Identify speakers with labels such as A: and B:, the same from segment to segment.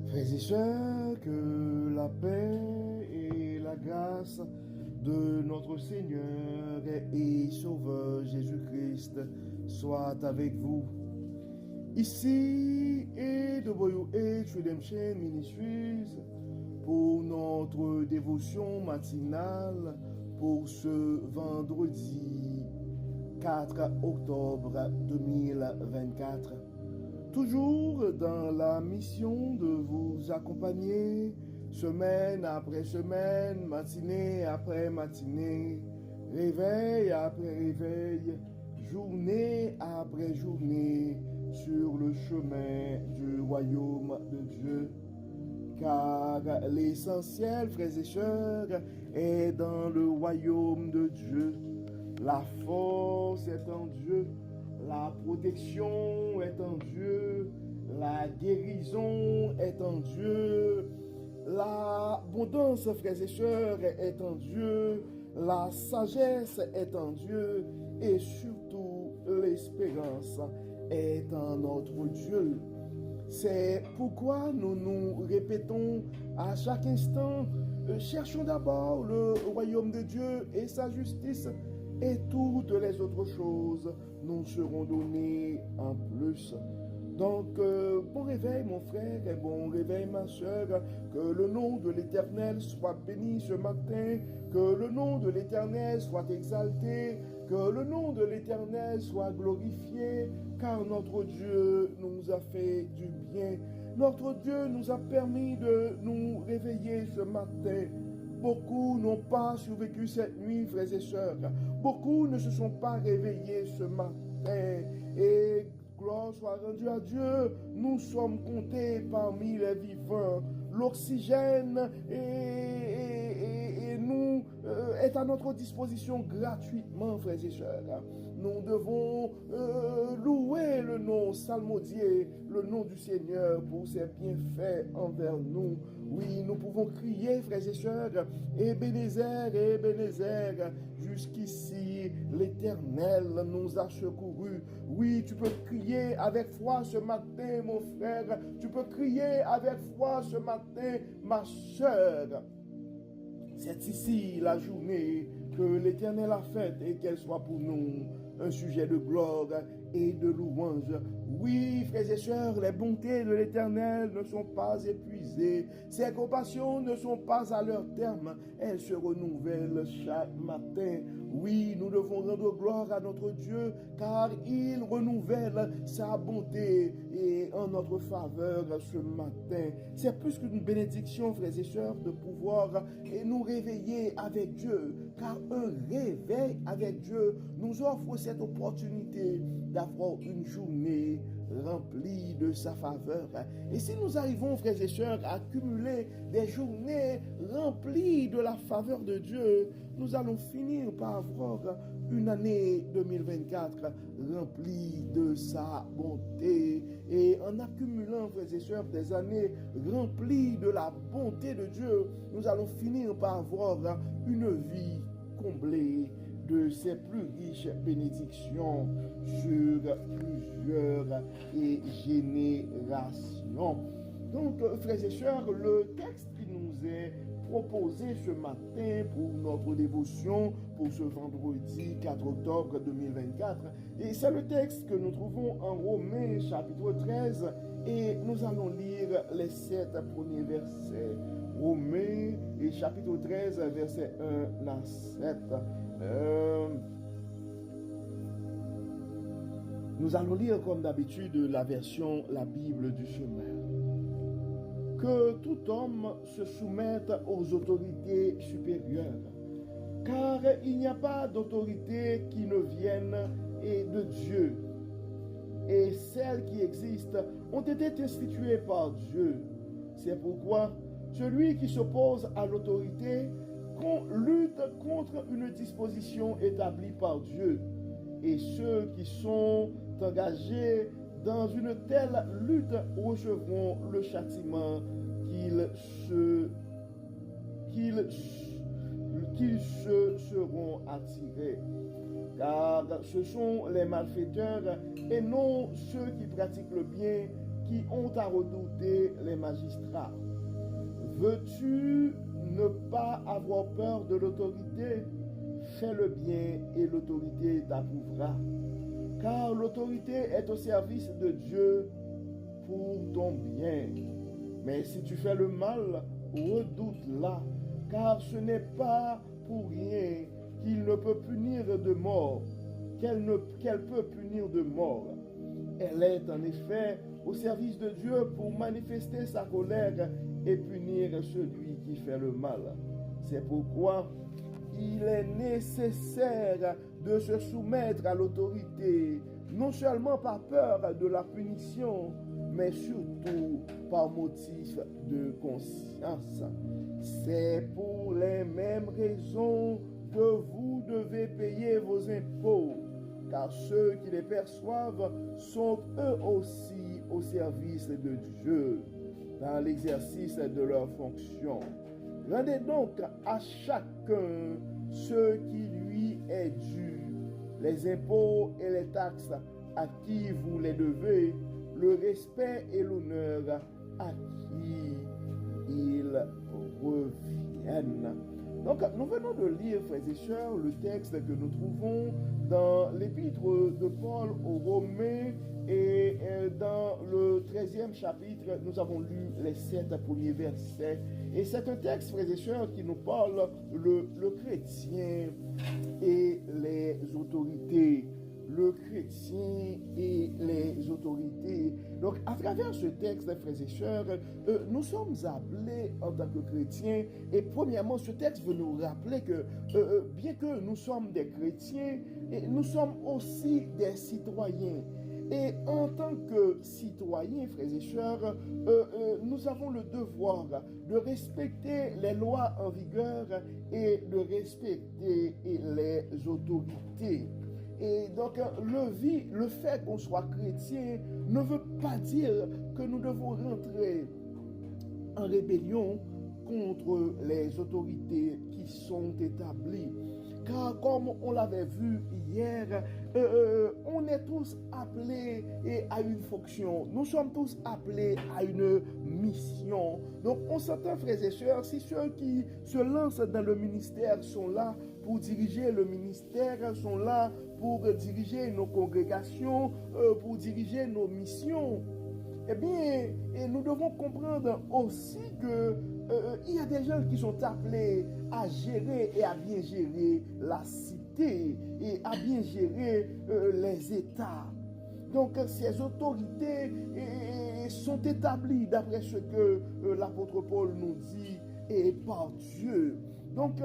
A: Frères et sœurs, que la paix et la grâce de notre Seigneur et Sauveur Jésus-Christ soient avec vous. Ici et de WH Redemption Ministries pour notre dévotion matinale pour ce vendredi 4 octobre 2024. Toujours dans la mission de vous accompagner semaine après semaine, matinée après matinée, réveil après réveil, journée après journée sur le chemin du royaume de Dieu. Car l'essentiel, frères et sœurs, est dans le royaume de Dieu. La force est en Dieu. La protection est en Dieu, la guérison est en Dieu, l'abondance, frères et sœurs, est en Dieu, la sagesse est en Dieu et surtout l'espérance est en notre Dieu. C'est pourquoi nous nous répétons à chaque instant, cherchons d'abord le royaume de Dieu et sa justice, et toutes les autres choses nous seront données en plus. Donc, bon réveil mon frère et bon réveil ma soeur, que le nom de l'Éternel soit béni ce matin, que le nom de l'Éternel soit exalté, que le nom de l'Éternel soit glorifié, car notre Dieu nous a fait du bien. Notre Dieu nous a permis de nous réveiller ce matin. Beaucoup n'ont pas survécu cette nuit, frères et sœurs. Beaucoup ne se sont pas réveillés ce matin. Et gloire soit rendue à Dieu. Nous sommes comptés parmi les vivants. L'oxygène et nous est à notre disposition gratuitement, frères et sœurs. Nous devons louer le nom, psalmodier le nom du Seigneur pour ses bienfaits envers nous. Oui, nous pouvons crier, frères et sœurs, Ebenezer, Ebenezer, jusqu'ici l'Éternel nous a secourus. Oui, tu peux crier avec foi ce matin, mon frère. Tu peux crier avec foi ce matin, ma sœur. C'est ici la journée que l'Éternel a faite et qu'elle soit pour nous un sujet de gloire et de louange. Oui, frères et sœurs, les bontés de l'Éternel ne sont pas épuisées. Ses compassions ne sont pas à leur terme. Elles se renouvellent chaque matin. Oui, nous devons rendre gloire à notre Dieu car il renouvelle sa bonté et en notre faveur ce matin. C'est plus qu'une bénédiction, frères et sœurs, de pouvoir nous réveiller avec Dieu. Car un réveil avec Dieu nous offre cette opportunité d'avoir une journée remplie de sa faveur. Et si nous arrivons, frères et sœurs, à accumuler des journées remplies de la faveur de Dieu, nous allons finir par avoir une année 2024 remplie de sa bonté. Et en accumulant, frères et sœurs, des années remplies de la bonté de Dieu, nous allons finir par avoir une vie comblée de ses plus riches bénédictions sur plusieurs générations. Donc, frères et sœurs, le texte qui nous est proposé ce matin pour notre dévotion, pour ce vendredi 4 octobre 2024, et c'est le texte que nous trouvons en Romains chapitre 13, et nous allons lire les 7 premiers versets. Romains et chapitre 13, versets 1 à 7. Nous allons lire comme d'habitude la version, la Bible du chemin. Que tout homme se soumette aux autorités supérieures, car il n'y a pas d'autorité qui ne vienne de Dieu, et celles qui existent ont été instituées par Dieu. C'est pourquoi celui qui s'oppose à l'autorité lutte contre une disposition établie par Dieu, et ceux qui sont engagés dans une telle lutte recevront le châtiment qu'ils se seront attirés. Car ce sont les malfaiteurs et non ceux qui pratiquent le bien qui ont à redouter les magistrats. Veux-tu ne pas avoir peur de l'autorité? Fais le bien et l'autorité t'approuvera. Car l'autorité est au service de Dieu pour ton bien. Mais si tu fais le mal, redoute-la, car ce n'est pas pour rien qu'il ne peut punir de mort, qu'elle peut punir de mort. Elle est en effet au service de Dieu pour manifester sa colère et punir celui qui fait le mal. C'est pourquoi il est nécessaire de se soumettre à l'autorité, non seulement par peur de la punition, mais surtout par motif de conscience. C'est pour les mêmes raisons que vous devez payer vos impôts, car ceux qui les perçoivent sont eux aussi au service de Dieu, dans l'exercice de leurs fonctions. Rendez donc à chacun ce qui lui est dû, les impôts et les taxes à qui vous les devez, le respect et l'honneur à qui ils reviennent. Donc, nous venons de lire, frères et sœurs, le texte que nous trouvons dans l'épître de Paul aux Romains et dans le 13e chapitre, nous avons lu les 7 premiers versets. Et c'est un texte, frères et sœurs, qui nous parle le chrétien et les autorités. Le chrétien et les autorités. Donc, à travers ce texte, frères et sœurs, nous sommes appelés en tant que chrétiens. Et premièrement, ce texte veut nous rappeler que, bien que nous sommes des chrétiens, nous sommes aussi des citoyens. Et en tant que citoyens, frères et sœurs, nous avons le devoir de respecter les lois en vigueur et de respecter les autorités. Et donc, le fait qu'on soit chrétien ne veut pas dire que nous devons rentrer en rébellion contre les autorités qui sont établies. Car comme on l'avait vu hier, on est tous appelés à une fonction. Nous sommes tous appelés à une mission. Donc on s'entend, frères et sœurs, si ceux qui se lancent dans le ministère sont là pour diriger le ministère, sont là pour diriger nos congrégations, pour diriger nos missions, eh bien, nous devons comprendre aussi que il y a des gens qui sont appelés à gérer et à bien gérer la cité et à bien gérer les États. Donc ces autorités sont établies d'après ce que l'apôtre Paul nous dit et par Dieu. Donc,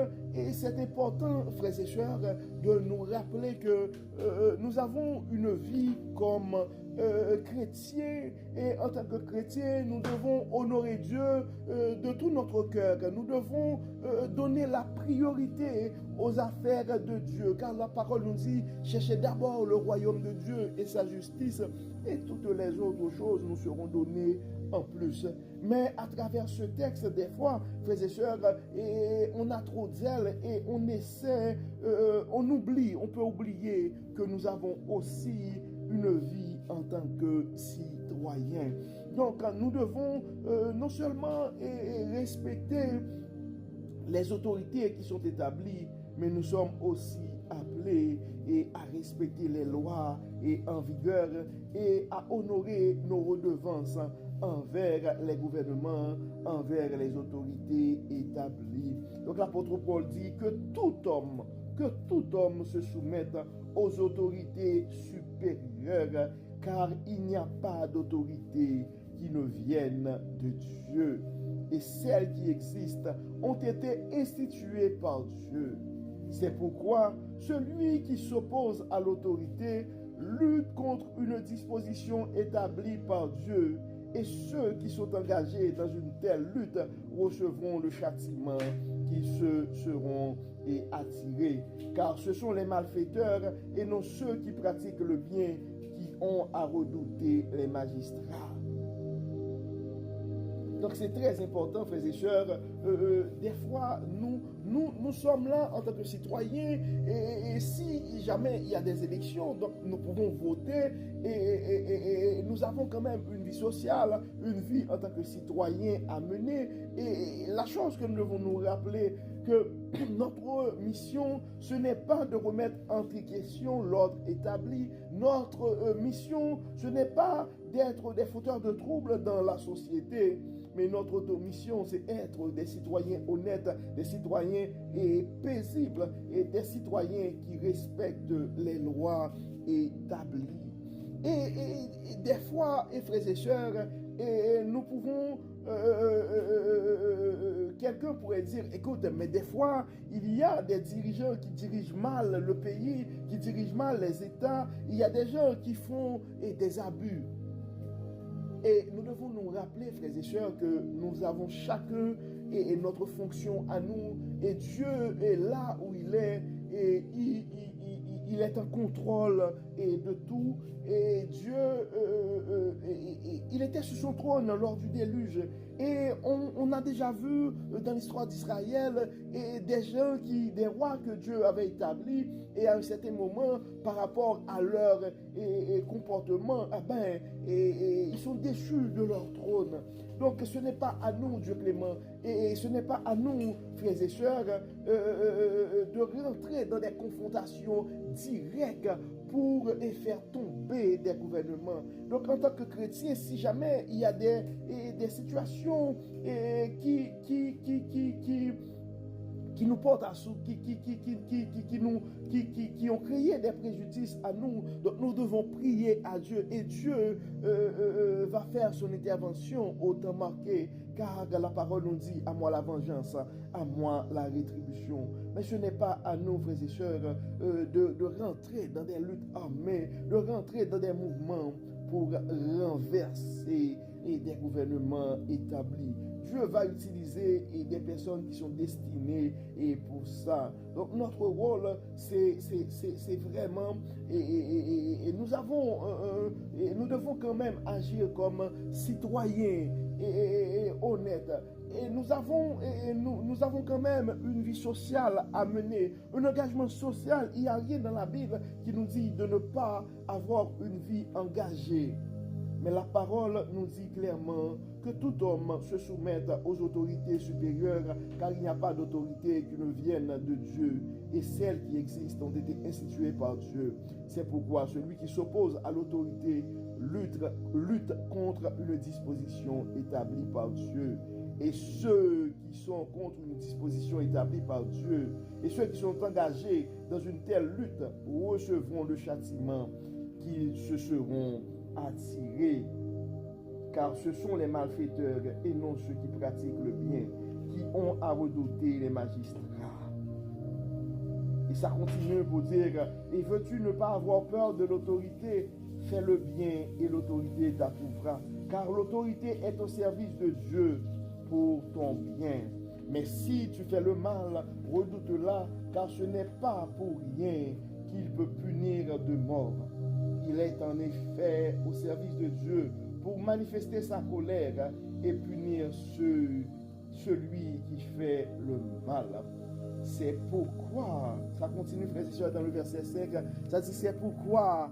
A: c'est important, frères et sœurs, de nous rappeler que nous avons une vie comme chrétiens, et en tant que chrétiens, nous devons honorer Dieu de tout notre cœur. Nous devons donner la priorité aux affaires de Dieu, car la parole nous dit, cherchez d'abord le royaume de Dieu et sa justice, et toutes les autres choses nous seront données en plus. Mais à travers ce texte, des fois, frères et sœurs, on a trop de zèle et on essaie, on oublie, on peut oublier que nous avons aussi une vie en tant que citoyens. Donc nous devons non seulement respecter les autorités qui sont établies, mais nous sommes aussi appelés à respecter les lois en vigueur et à honorer nos redevances envers les gouvernements, envers les autorités établies. Donc l'apôtre Paul dit que tout homme se soumette aux autorités supérieures, car il n'y a pas d'autorité qui ne vienne de Dieu. Et celles qui existent ont été instituées par Dieu. C'est pourquoi celui qui s'oppose à l'autorité lutte contre une disposition établie par Dieu, et ceux qui sont engagés dans une telle lutte recevront le châtiment qui se seront attirés. Car ce sont les malfaiteurs et non ceux qui pratiquent le bien qui ont à redouter les magistrats. Donc c'est très important, frères et sœurs. Des fois, nous sommes là en tant que citoyens et si jamais il y a des élections, donc nous pouvons voter et nous avons quand même une vie sociale, une vie en tant que citoyens à mener. Et la chose que nous devons nous rappeler, que notre mission, ce n'est pas de remettre entre question l'ordre établi. Notre mission, ce n'est pas d'être des fauteurs de troubles dans la société, mais notre mission, c'est être des citoyens honnêtes, des citoyens paisibles et des citoyens qui respectent les lois établies. Et des fois, frères et sœurs, nous pouvons, quelqu'un pourrait dire, écoute, mais des fois, il y a des dirigeants qui dirigent mal le pays, qui dirigent mal les États, il y a des gens qui font des abus. Et nous devons nous rappeler, frères et sœurs, que nous avons chacun et notre fonction à nous, et Dieu est là où il est, et il est en contrôle de tout, et Dieu, il était sur son trône lors du déluge. Et on a déjà vu dans l'histoire d'Israël des rois que Dieu avait établis, et à un certain moment, par rapport à leur comportement, ils sont déchus de leur trône. Donc ce n'est pas à nous, Dieu clément, et ce n'est pas à nous, frères et sœurs, de rentrer dans des confrontations directes pour faire tomber des gouvernements. Donc en tant que chrétien, si jamais il y a des situations qui nous portent à sous, qui ont créé des préjudices à nous. Donc nous devons prier à Dieu et Dieu va faire son intervention au temps marqué, car la parole nous dit, à moi la vengeance, à moi la rétribution. Mais ce n'est pas à nous, frères et sœurs, de rentrer dans des luttes armées, de rentrer dans des mouvements pour renverser des gouvernements établis. Dieu va utiliser des personnes qui sont destinées pour ça. Donc notre rôle, c'est vraiment, nous devons quand même agir comme citoyens honnêtes. Et nous avons quand même une vie sociale à mener, un engagement social. Il n'y a rien dans la Bible qui nous dit de ne pas avoir une vie engagée. Mais la parole nous dit clairement que tout homme se soumette aux autorités supérieures, car il n'y a pas d'autorité qui ne vienne de Dieu, et celles qui existent ont été instituées par Dieu. C'est pourquoi celui qui s'oppose à l'autorité lutte contre une disposition établie par Dieu. Et ceux qui sont contre une disposition établie par Dieu, et ceux qui sont engagés dans une telle lutte, recevront le châtiment qu'ils se seront attirés, car ce sont les malfaiteurs et non ceux qui pratiquent le bien qui ont à redouter les magistrats. Et ça continue pour dire, et veux-tu ne pas avoir peur de l'autorité? Fais le bien et l'autorité t'approuvera, car l'autorité est au service de Dieu pour ton bien. Mais si tu fais le mal, redoute-la, car ce n'est pas pour rien qu'il peut punir de mort. Il est en effet au service de Dieu pour manifester sa colère et punir celui qui fait le mal. C'est pourquoi, ça continue frères et sœurs dans le verset 5, ça dit c'est pourquoi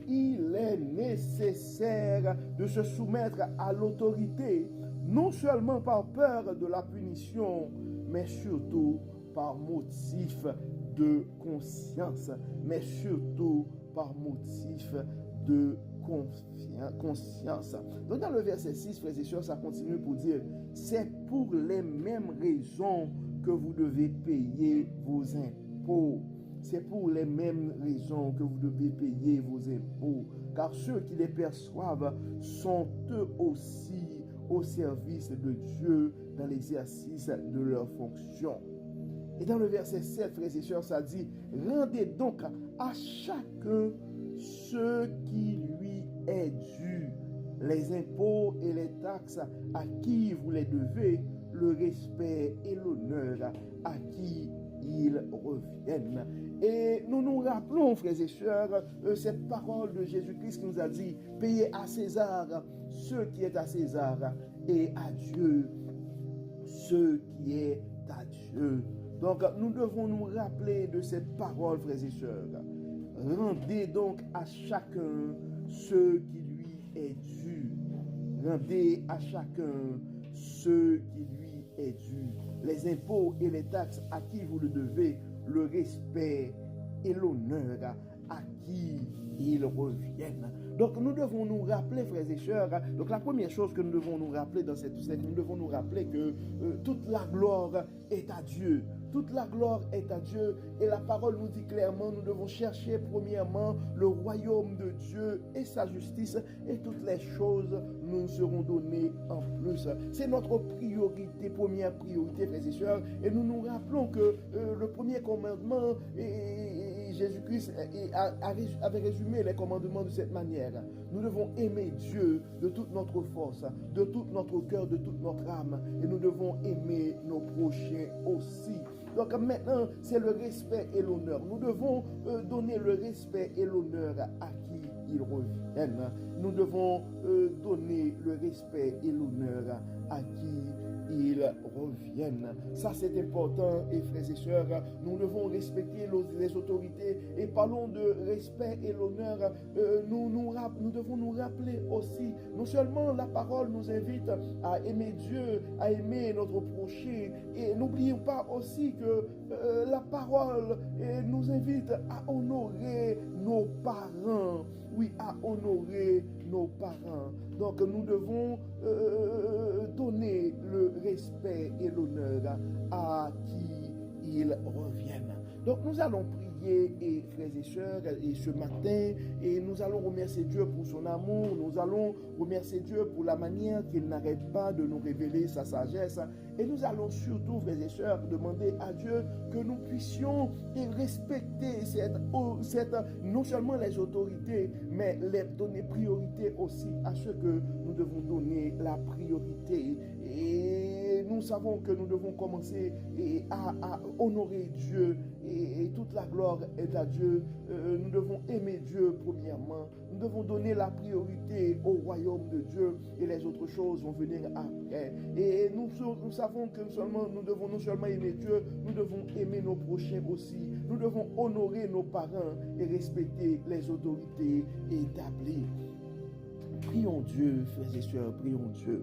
A: il est nécessaire de se soumettre à l'autorité, non seulement par peur de la punition, mais surtout par motif de conscience, mais surtout par motif de conscience. Donc dans le verset 6, frères et sœurs, ça continue pour dire, c'est pour les mêmes raisons que vous devez payer vos impôts. C'est pour les mêmes raisons que vous devez payer vos impôts, car ceux qui les perçoivent sont eux aussi au service de Dieu dans l'exercice de leurs fonctions. Et dans le verset 7, frères et sœurs, ça dit, rendez donc à chacun ce qui lui est dû, les impôts et les taxes à qui vous les devez, le respect et l'honneur à qui ils reviennent. Et nous nous rappelons, frères et sœurs, cette parole de Jésus-Christ qui nous a dit, payez à César ce qui est à César et à Dieu ce qui est à Dieu. Donc, nous devons nous rappeler de cette parole, frères et sœurs. Rendez donc à chacun ce qui lui est dû. Rendez à chacun ce qui lui est dû. Les impôts et les taxes à qui vous le devez, le respect et l'honneur à qui ils reviennent. Donc nous devons nous rappeler, frères et sœurs, donc la première chose que nous devons nous rappeler dans cette scène, nous devons nous rappeler que toute la gloire est à Dieu. Toute la gloire est à Dieu et la parole nous dit clairement, nous devons chercher premièrement le royaume de Dieu et sa justice et toutes les choses nous seront données en plus. C'est notre priorité, première priorité, frères et sœurs, et nous nous rappelons que le premier commandement, Jésus-Christ avait résumé les commandements de cette manière. Nous devons aimer Dieu de toute notre force, de tout notre cœur, de toute notre âme, et nous devons aimer nos prochains aussi. Donc maintenant, c'est le respect et l'honneur. Nous devons donner le respect et l'honneur à qui ils reviennent. Nous devons donner le respect et l'honneur à qui ils reviennent. Ça, c'est important, et frères et sœurs, nous devons respecter les autorités. Et parlons de respect et l'honneur, nous devons nous rappeler aussi, non seulement la parole nous invite à aimer Dieu, à aimer notre prochain, et n'oublions pas aussi que la parole nous invite à honorer nos parents. Oui, à honorer nos parents. Donc nous devons donner le respect et l'honneur à qui ils reviennent. Donc nous allons prier, et frères et sœurs, et ce matin, et nous allons remercier Dieu pour son amour, nous allons remercier Dieu pour la manière qu'il n'arrête pas de nous révéler sa sagesse, et nous allons surtout, frères et sœurs, demander à Dieu que nous puissions respecter non seulement les autorités, mais les donner priorité aussi à ceux que nous devons donner la priorité. Et nous savons que nous devons commencer à honorer Dieu, et toute la gloire est à Dieu. Nous devons aimer Dieu premièrement. Nous devons donner la priorité au royaume de Dieu, et les autres choses vont venir après. Et nous savons que nous devons non seulement aimer Dieu, nous devons aimer nos prochains aussi. Nous devons honorer nos parents et respecter les autorités établies. Prions Dieu, frères et sœurs, prions Dieu.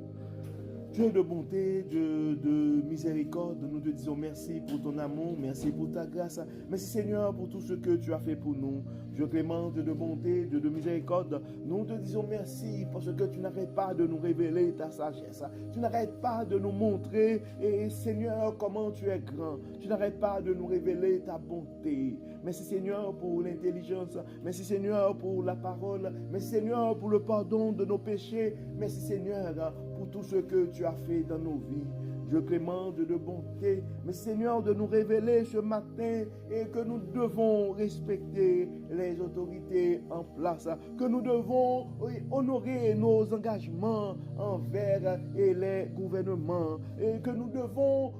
A: Dieu de bonté, Dieu de miséricorde, nous te disons merci pour ton amour, merci pour ta grâce. Merci Seigneur pour tout ce que tu as fait pour nous. Dieu clément, Dieu de bonté, Dieu de miséricorde, nous te disons merci parce que tu n'arrêtes pas de nous révéler ta sagesse. Tu n'arrêtes pas de nous montrer, et Seigneur, comment tu es grand. Tu n'arrêtes pas de nous révéler ta bonté. Merci Seigneur pour l'intelligence. Merci Seigneur pour la parole. Merci Seigneur pour le pardon de nos péchés. Merci Seigneur pour tout ce que tu as fait dans nos vies. Dieu clément, Dieu de bonté, mais Seigneur, de nous révéler ce matin et que nous devons respecter les autorités en place, que nous devons honorer nos engagements envers les gouvernements, et que nous devons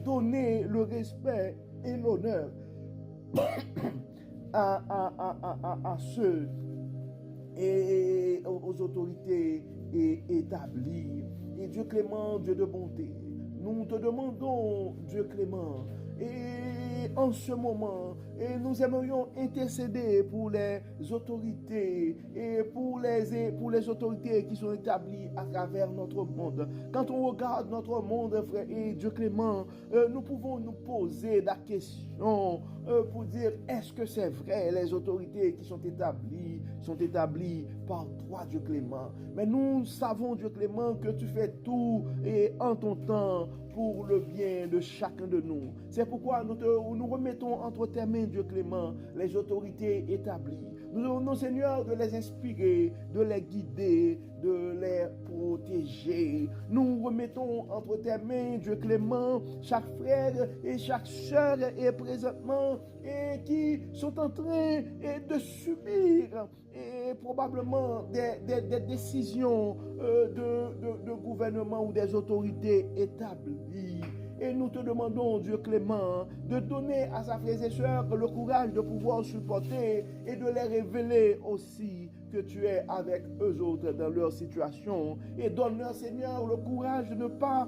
A: donner le respect et l'honneur à ceux et aux autorités établies. Et Dieu clément, Dieu de bonté, nous te demandons, Dieu clément, et en ce moment, et nous aimerions intercéder pour les autorités et pour les autorités qui sont établies à travers notre monde. Quand on regarde notre monde, frère, et Dieu clément, nous pouvons nous poser la question pour dire, est-ce que c'est vrai, les autorités qui sont établies par toi, Dieu clément? Mais nous savons, Dieu clément, que tu fais tout et en ton temps pour le bien de chacun de nous. C'est pourquoi nous remettons entre tes mains, Dieu clément, les autorités établies. Nous demandons, Seigneur, de les inspirer, de les guider, de les protéger. Nous remettons entre tes mains, Dieu clément, chaque frère et chaque sœur et présentement et qui sont en train de subir et probablement des décisions de gouvernement ou des autorités établies. Et nous te demandons, Dieu clément, de donner à sa frères et sœurs le courage de pouvoir supporter et de les révéler aussi que tu es avec eux autres dans leur situation et donne-leur, Seigneur, le courage de ne pas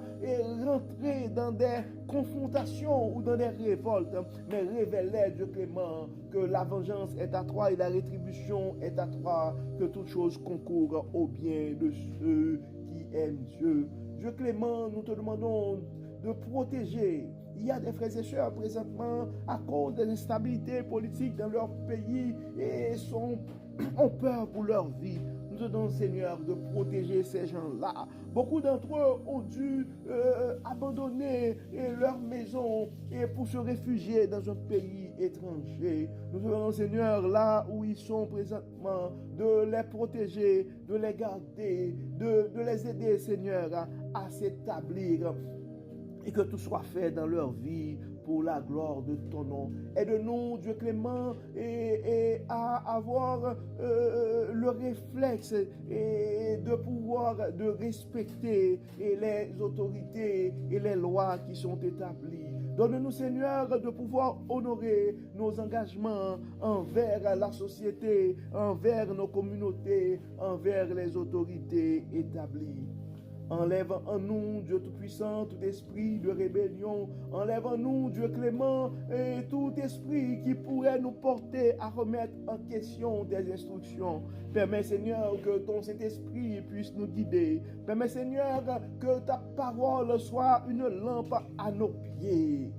A: rentrer dans des confrontations ou dans des révoltes, mais révèle-les, Dieu clément, que la vengeance est à toi et la rétribution est à toi, que toute chose concourt au bien de ceux qui aiment Dieu. Dieu clément, nous te demandons de protéger. Il y a des frères et sœurs présentement à cause des instabilités politiques dans leur pays et ont peur pour leur vie. Nous te demandons, Seigneur, de protéger ces gens-là. Beaucoup d'entre eux ont dû abandonner leur maison et pour se réfugier dans un pays étranger. Nous te demandons, Seigneur, là où ils sont présentement, de les protéger, de les garder, de les aider, Seigneur, à s'établir. Et que tout soit fait dans leur vie pour la gloire de ton nom. Aide-nous, Dieu clément, et à avoir le réflexe et de pouvoir de respecter les autorités et les lois qui sont établies. Donne-nous, Seigneur, de pouvoir honorer nos engagements envers la société, envers nos communautés, envers les autorités établies. Enlève en nous, Dieu Tout-Puissant, tout esprit de rébellion. Enlève en nous, Dieu clément, et tout esprit qui pourrait nous porter à remettre en question des instructions. Permets, Seigneur, que ton Saint-Esprit puisse nous guider. Permets, Seigneur, que ta parole soit une lampe à nos pieds.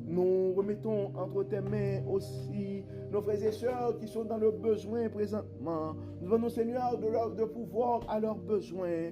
A: Nous remettons entre tes mains aussi nos frères et sœurs qui sont dans le besoin présentement. Nous demandons, Seigneur, de pouvoir à leurs besoins.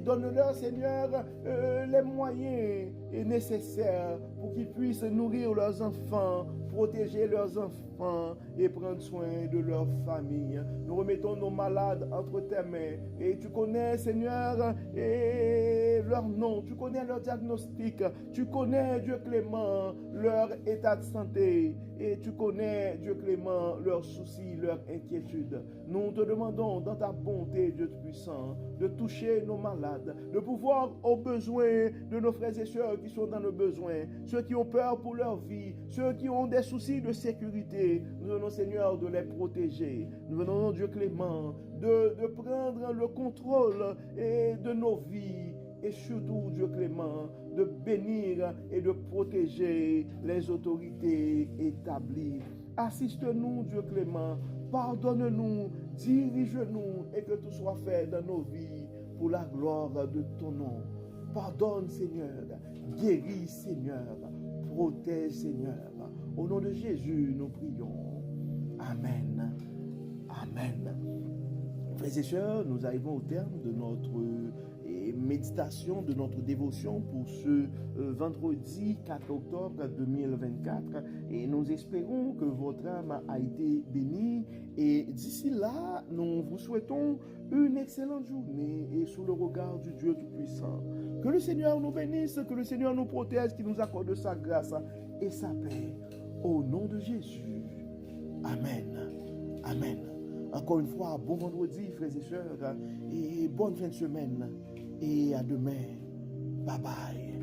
A: Donne-leur, Seigneur, les moyens nécessaires pour qu'ils puissent nourrir leurs enfants, protéger leurs enfants et prendre soin de leur famille. Nous remettons nos malades entre tes mains. Et tu connais, Seigneur, et leur nom. Tu connais leur diagnostic. Tu connais, Dieu clément, leur état de santé. Et tu connais, Dieu clément, leurs soucis, leurs inquiétudes. Nous te demandons, dans ta bonté, Dieu puissant, de toucher nos malades, de pouvoir aux besoins de nos frères et sœurs qui sont dans le besoin, ceux qui ont peur pour leur vie, ceux qui ont des soucis de sécurité. Nous demandons, Seigneur, de les protéger. Nous demandons, Dieu clément, de prendre le contrôle de nos vies. Et surtout, Dieu clément, de bénir et de protéger les autorités établies. Assiste-nous, Dieu clément, pardonne-nous, dirige-nous et que tout soit fait dans nos vies pour la gloire de ton nom. Pardonne, Seigneur, guéris, Seigneur, protège, Seigneur. Au nom de Jésus, nous prions. Amen. Amen. Frères et sœurs, nous arrivons au terme de notre méditation, de notre dévotion pour ce vendredi 4 octobre 2024 et nous espérons que votre âme a été bénie et d'ici là, nous vous souhaitons une excellente journée et sous le regard du Dieu Tout-Puissant. Que le Seigneur nous bénisse, que le Seigneur nous protège, qu'il nous accorde sa grâce et sa paix. Au nom de Jésus. Amen. Amen. Encore une fois, bon vendredi, frères et sœurs, et bonne fin de semaine. Et à demain. Bye bye.